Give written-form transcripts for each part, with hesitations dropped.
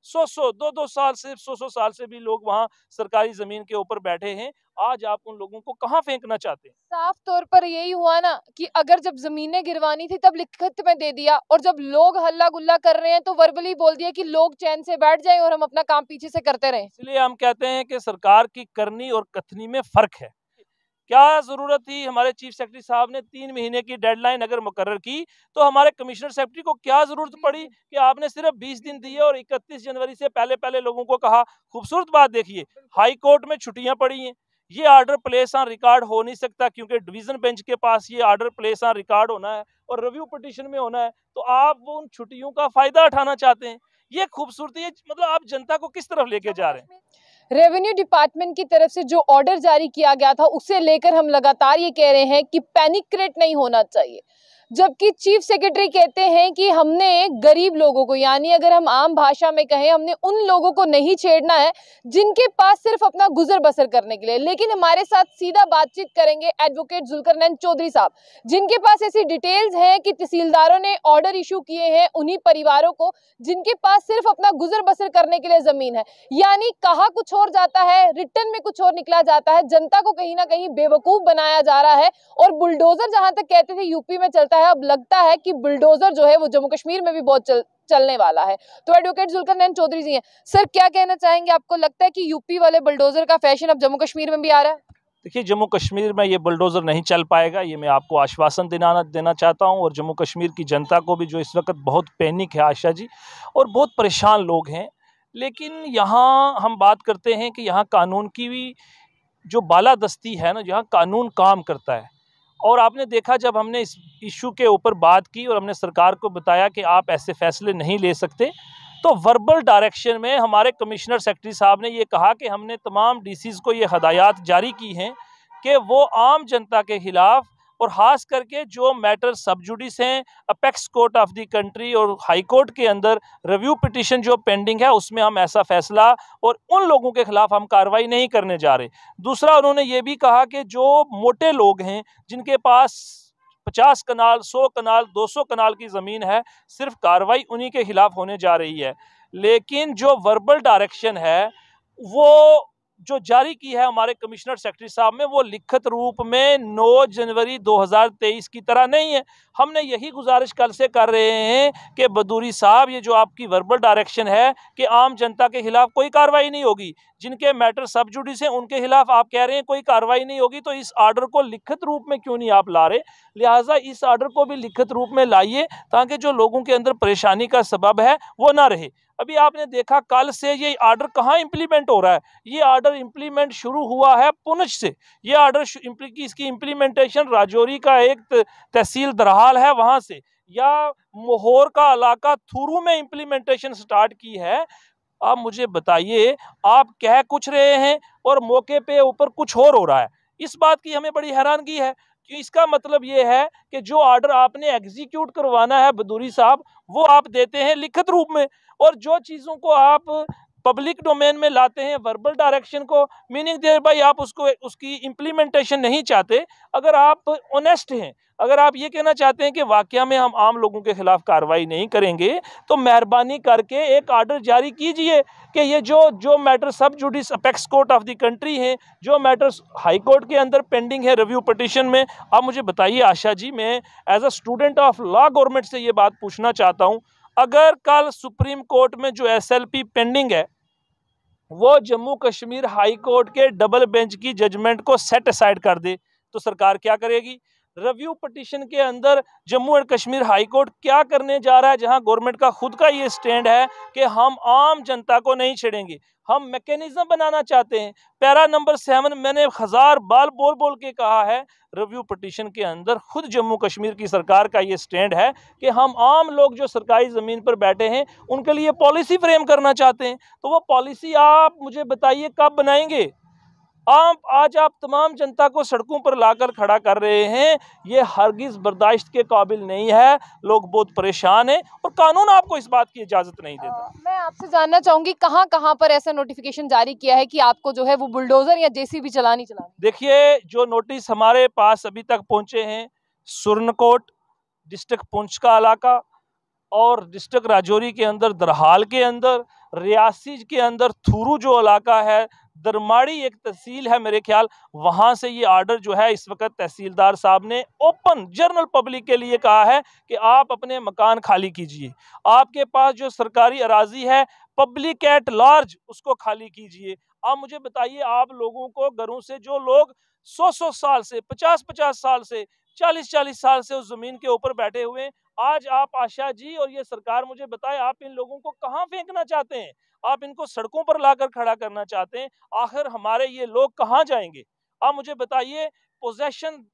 100-100 2-2 साल से 100-100 साल से भी लोग वहां सरकारी जमीन के ऊपर बैठे हैं। आज आप उन लोगों को कहां फेंकना चाहते हैं? साफ तौर पर यही हुआ ना कि अगर जब जमीनें गिरवानी थी तब लिखित में दे दिया, और जब लोग हल्ला गुल्ला कर रहे हैं तो वर्बली बोल दिया कि लोग चैन से बैठ जाएं और हम अपना काम पीछे से करते रहें। इसलिए हम कहते हैं कि सरकार की करनी और कथनी में फर्क है। क्या जरूरत थी, हमारे चीफ सेक्रेटरी साहब ने 3 महीने की डेडलाइन अगर मुकर्रर की, तो हमारे कमिश्नर सेक्रेटरी को क्या जरूरत पड़ी कि आपने सिर्फ 20 दिन दिए और 31 जनवरी से पहले पहले लोगों को कहा। खूबसूरत बात देखिए, हाई कोर्ट में छुट्टियां पड़ी हैं, ये ऑर्डर प्लेस ऑन रिकॉर्ड हो नहीं सकता क्योंकि डिवीजन बेंच के पास ये ऑर्डर प्लेस ऑन रिकॉर्ड होना है और रिव्यू पिटीशन में होना है, तो आप वो उन छुट्टियों का फायदा उठाना चाहते हैं। ये खूबसूरती है, मतलब आप जनता को किस तरफ लेके जा रहे हैं? रेवेन्यू डिपार्टमेंट की तरफ से जो ऑर्डर जारी किया गया था उसे लेकर हम लगातार ये कह रहे हैं कि पैनिक क्रिएट नहीं होना चाहिए, जबकि चीफ सेक्रेटरी कहते हैं कि हमने गरीब लोगों को, यानी अगर हम आम भाषा में कहें, हमने उन लोगों को नहीं छेड़ना है जिनके पास सिर्फ अपना गुजर बसर करने के लिए। लेकिन हमारे साथ सीधा बातचीत करेंगे एडवोकेट जुल्करनैन चौधरी साहब, जिनके पास ऐसी डिटेल्स हैं कि तहसीलदारों ने ऑर्डर इशू किए हैं उन्हीं परिवारों को जिनके पास सिर्फ अपना गुजर बसर करने के लिए जमीन है। यानी कहा कुछ और जाता है, रिटर्न में कुछ और निकला जाता है। जनता को कहीं ना कहीं बेवकूफ बनाया जा रहा है, और बुलडोजर जहां तक कहते थे यूपी में चलता है, अब लगता है कि बुलडोजर जो है वो जम्मू कश्मीर में भी बहुत चलने वाला है। तो एडवोकेट जुल्करनैन चौधरी जी हैं, सर क्या कहना चाहेंगे? आपको लगता है कि यूपी वाले बुलडोजर का फैशन अब जम्मू कश्मीर में भी आ रहा है? देखिए, जम्मू कश्मीर में ये बुलडोज़र नहीं चल पाएगा, ये मैं आपको आश्वासन देना चाहता हूँ। और जम्मू कश्मीर की जनता को भी, जो इस वक्त बहुत पैनिक है आशा जी, और बहुत परेशान लोग हैं। लेकिन यहाँ हम बात करते हैं कि यहाँ कानून की भी जो बालादस्ती है ना, जहाँ कानून काम करता है। और आपने देखा, जब हमने इस इशू के ऊपर बात की और हमने सरकार को बताया कि आप ऐसे फैसले नहीं ले सकते, तो वर्बल डायरेक्शन में हमारे कमिश्नर सेक्रेटरी साहब ने ये कहा कि हमने तमाम डीसीज को ये हदायत जारी की हैं कि वो आम जनता के खिलाफ, और ख़ास करके जो मैटर सब जुडिस हैं, apex court of the country और हाई कोर्ट के अंदर रिव्यू पिटीशन जो पेंडिंग है, उसमें हम ऐसा फैसला और उन लोगों के खिलाफ हम कार्रवाई नहीं करने जा रहे। दूसरा, उन्होंने ये भी कहा कि जो मोटे लोग हैं जिनके पास 50 कनाल, 100 कनाल, 200 कनाल की ज़मीन है, सिर्फ कार्रवाई उन्हीं के खिलाफ होने जा रही है। लेकिन जो वर्बल डायरेक्शन है, वो जो जारी की है हमारे कमिश्नर सेक्रेटरी साहब में, वो लिखित रूप में 9 जनवरी 2023 की तरह नहीं है। हमने यही गुजारिश कल से कर रहे हैं कि बदूरी साहब, ये जो आपकी वर्बल डायरेक्शन है कि आम जनता के खिलाफ कोई कार्रवाई नहीं होगी, जिनके मैटर सब जुडिस हैं उनके खिलाफ आप कह रहे हैं कोई कार्रवाई नहीं होगी, तो इस ऑर्डर को लिखित रूप में क्यों नहीं आप ला रहे? लिहाजा इस ऑर्डर को भी लिखित रूप में लाइए, ताकि जो लोगों के अंदर परेशानी का सबब है वो ना रहे। अभी आपने देखा, कल से ये ऑर्डर कहाँ इंप्लीमेंट हो रहा है? ये ऑर्डर इंप्लीमेंट शुरू हुआ है पुंछ से। ये ऑर्डर इसकी इंप्लीमेंटेशन राजौरी का एक तहसील दरहाल है वहां से, या मोहोर का इलाका थुरू में इंप्लीमेंटेशन स्टार्ट की है। आप मुझे बताइए, आप कह कुछ रहे हैं और मौके पे ऊपर कुछ और हो रहा है। इस बात की हमें बड़ी हैरानगी है कि इसका मतलब ये है कि जो ऑर्डर आपने एग्जीक्यूट करवाना है बदूरी साहब, वो आप देते हैं लिखित रूप में, और जो चीज़ों को आप पब्लिक डोमेन में लाते हैं वर्बल डायरेक्शन को, मीनिंग देयर भाई आप उसकी इम्प्लीमेंटेशन नहीं चाहते। अगर आप ऑनेस्ट हैं, अगर आप ये कहना चाहते हैं कि वाकया में हम आम लोगों के खिलाफ कार्रवाई नहीं करेंगे, तो मेहरबानी करके एक ऑर्डर जारी कीजिए कि ये जो मैटर सब जुडिस apex court of the country हैं, जो मैटर्स हाई कोर्ट के अंदर पेंडिंग है रिव्यू पिटीशन में। आप मुझे बताइए आशा जी, मैं as a student of law government से ये बात पूछना चाहता हूँ, अगर कल सुप्रीम कोर्ट में जो एसएलपी पेंडिंग है वो जम्मू कश्मीर हाई कोर्ट के डबल बेंच की जजमेंट को सेट असाइड कर दे, तो सरकार क्या करेगी? रिव्यू पिटीशन के अंदर Jammu and Kashmir high court क्या करने जा रहा है, जहां गवर्नमेंट का खुद का ये स्टैंड है कि हम आम जनता को नहीं छेड़ेंगे, हम मैकेनिज्म बनाना चाहते हैं। पैरा नंबर 7 मैंने 1000 बार बोल बोल के कहा है, रिव्यू पिटीशन के अंदर खुद जम्मू कश्मीर की सरकार का ये स्टैंड है कि हम आम लोग जो सरकारी ज़मीन पर बैठे हैं उनके लिए पॉलिसी फ्रेम करना चाहते हैं। तो वो पॉलिसी आप मुझे बताइए कब बनाएंगे? आज आप तमाम जनता को सड़कों पर लाकर खड़ा कर रहे हैं, ये हरगिज़ बर्दाश्त के काबिल नहीं है। लोग बहुत परेशान हैं और कानून आपको इस बात की इजाज़त नहीं देता। मैं आपसे जानना चाहूंगी कहाँ कहाँ पर ऐसा नोटिफिकेशन जारी किया है कि आपको जो है वो बुलडोजर या जेसीबी चलानी। देखिए, जो नोटिस हमारे पास अभी तक पहुंचे हैं, सुरनकोट डिस्ट्रिक्ट पुंछ का इलाका और डिस्ट्रिक्ट राजौरी के अंदर दरहाल के अंदर, रियासी के अंदर थुरू जो इलाका है, दरमाड़ी एक तहसील है मेरे ख्याल, वहाँ से ये आर्डर जो है इस वक्त तहसीलदार साहब ने ओपन जनरल पब्लिक के लिए कहा है कि आप अपने मकान खाली कीजिए। आपके पास जो सरकारी अराजी है पब्लिक एट लार्ज उसको खाली कीजिए। आप मुझे बताइए, आप लोगों को घरों से जो लोग 100-100 साल से, 50-50 साल से, 40-40 साल से उस जमीन के ऊपर बैठे हुए, आज आप आशा जी और ये सरकार मुझे बताए आप इन लोगों को कहाँ फेंकना चाहते हैं? आप इनको सड़कों पर लाकर खड़ा करना चाहते हैं। आखिर हमारे ये लोग कहाँ जाएंगे? आप मुझे बताइए, पोजेशन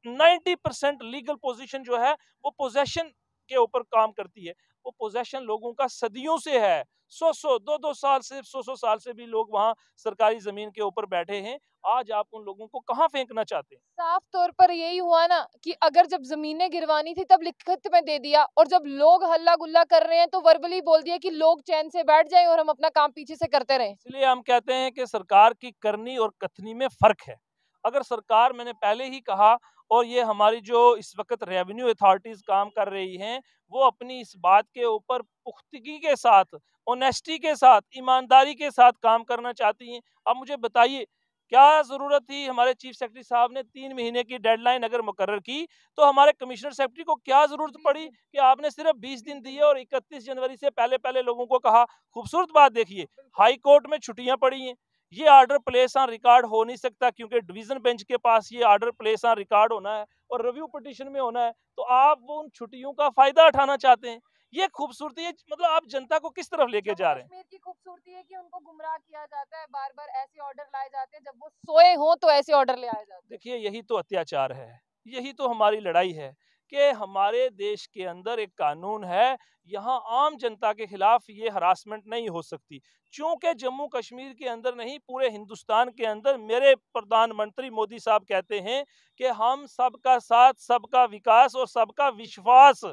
90% लीगल पोजीशन जो है वो पोजेशन के ऊपर काम करती है। वो पोजेशन लोगों का सदियों से है, 100-100, 2-2 साल से, 100-100 साल से भी लोग वहाँ सरकारी जमीन के ऊपर बैठे हैं। आज आप उन लोगों को कहाँ फेंकना चाहते हैं? साफ तौर पर यही हुआ ना कि अगर जब जमीनें गिरवानी थी तब लिखित में दे दिया, और जब लोग हल्ला गुल्ला कर रहे हैं तो वर्बली बोल दिया कि लोग चैन से बैठ जाएं और हम अपना काम पीछे से करते रहें। इसलिए हम कहते हैं कि सरकार की करनी और कथनी में फर्क है। अगर सरकार, मैंने पहले ही कहा, और ये हमारी जो इस वक्त रेवेन्यू अथॉरिटीज काम कर रही हैं, वो अपनी इस बात के ऊपर पुख्तगी के साथ, ऑनेस्टी के साथ, ईमानदारी के साथ काम करना चाहती हैं। अब मुझे बताइए, क्या ज़रूरत थी? हमारे चीफ सेक्रेटरी साहब ने 3 महीने की डेडलाइन अगर मुकर्रर की, तो हमारे कमिश्नर सेक्रेटरी को क्या ज़रूरत पड़ी कि आपने सिर्फ 20 दिन दिए और 31 जनवरी से पहले लोगों को कहा? खूबसूरत बात देखिए, हाई कोर्ट में छुट्टियां पड़ी हैं। ये आर्डर प्लेस ऑन रिकॉर्ड हो नहीं सकता क्योंकि डिवीजन बेंच के पास ये आर्डर प्लेस ऑन रिकॉर्ड होना है और रिव्यू पिटीशन में होना है। तो आप वो उन छुट्टियों का फायदा उठाना चाहते हैं। ये खूबसूरती है, मतलब आप जनता को किस तरफ लेके जा रहे हैं? कश्मीर की खूबसूरती है कि उनको गुमराह किया जाता है, बार बार ऐसे ऑर्डर लाए जाते हैं, जब वो सोए हों तो ऐसे ऑर्डर ले आए जाते हैं। देखिए, यही तो अत्याचार है, यही तो हमारी लड़ाई है कि हमारे देश के अंदर एक कानून है, यहाँ आम जनता के खिलाफ ये हरासमेंट नहीं हो सकती। चूंकि जम्मू कश्मीर के अंदर नहीं, पूरे हिंदुस्तान के अंदर मेरे प्रधानमंत्री मोदी साहब कहते हैं कि हम सबका साथ, सबका विकास और सबका विश्वास,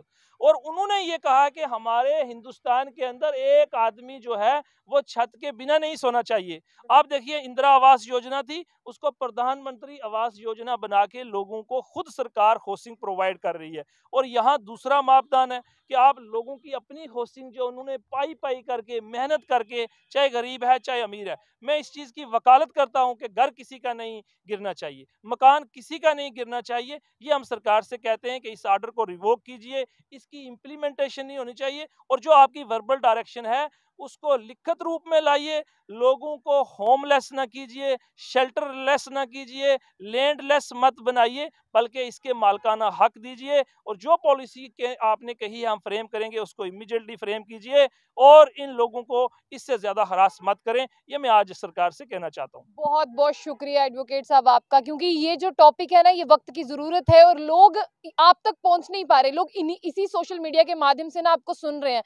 और उन्होंने ये कहा कि हमारे हिंदुस्तान के अंदर एक आदमी जो है वो छत के बिना नहीं सोना चाहिए। आप देखिए, इंदिरा आवास योजना थी, उसको प्रधानमंत्री आवास योजना बना के लोगों को खुद सरकार हाउसिंग प्रोवाइड कर रही है। और यहाँ दूसरा मापदंड है कि आप लोगों की अपनी हाउसिंग जो उन्होंने पाई पाई करके, मेहनत करके, चाहे गरीब है चाहे अमीर है, मैं इस चीज़ की वकालत करता हूँ कि घर किसी का नहीं गिरना चाहिए, मकान किसी का नहीं गिरना चाहिए। ये हम सरकार से कहते हैं कि इस आर्डर को रिवोक कीजिए, इसकी इम्प्लीमेंटेशन नहीं होनी चाहिए, और जो आपकी वर्बल डायरेक्शन है उसको लिखित रूप में लाइए। लोगों को होमलेस ना कीजिए, शेल्टरलेस ना कीजिए, लैंडलेस मत बनाइए, बल्कि इसके मालकाना हक दीजिए। और जो पॉलिसी के आपने कही है हम फ्रेम करेंगे, उसको इमीडिएटली फ्रेम कीजिए और इन लोगों को इससे ज्यादा हरास मत करें। ये मैं आज सरकार से कहना चाहता हूँ। बहुत बहुत शुक्रिया एडवोकेट साहब आपका, क्योंकि ये जो टॉपिक है ना, ये वक्त की जरूरत है और लोग आप तक पहुंच नहीं पा रहे। लोग इसी सोशल मीडिया के माध्यम से ना आपको सुन रहे हैं।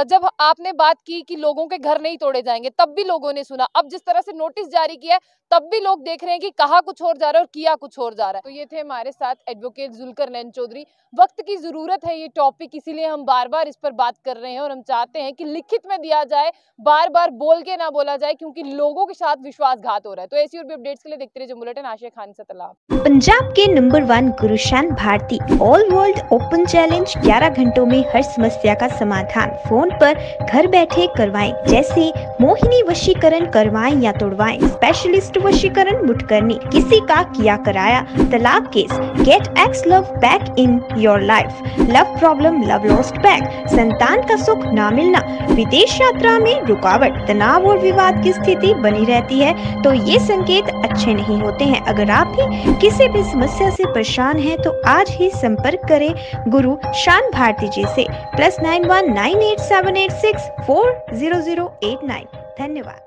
जब आपने बात की कि लोगों के घर नहीं तोड़े जाएंगे, तब भी लोगों ने सुना। अब जिस तरह से नोटिस जारी किया है, तब भी लोग देख रहे हैं कि कहा कुछ और जा रहा है और किया कुछ और जा रहा है। तो ये थे हमारे साथ एडवोकेट जुल्करनैन चौधरी। वक्त की जरूरत है ये टॉपिक, इसीलिए हम बार बार इस पर बात कर रहे हैं और हम चाहते हैं कि लिखित में दिया जाए, बार बार बोल के ना बोला जाए, क्योंकि लोगों के साथ विश्वासघात हो रहा है। तो ऐसी और भी अपडेट्स के लिए देखते रहिए बुलेटिन। आशिया खान से तलाब। पंजाब के number 1 Gurushan Bharti all world open challenge 11 घंटों में हर समस्या का समाधान फोन पर घर बैठे करवाएं, जैसे मोहिनी वशीकरण करवाएं या तोड़वाएं, स्पेशलिस्ट वशीकरण मुठकरनी, किसी का किया कराया, तलाक case, get ex love back in your life, love problem, love lost back, संतान का सुख ना मिलना, विदेश यात्रा में रुकावट, तनाव और विवाद की स्थिति बनी रहती है, तो ये संकेत अच्छे नहीं होते हैं। अगर आप भी किसी भी समस्या से परेशान हैं तो आज ही संपर्क करें गुरु शान भारती जी से। +91 9878640089। धन्यवाद।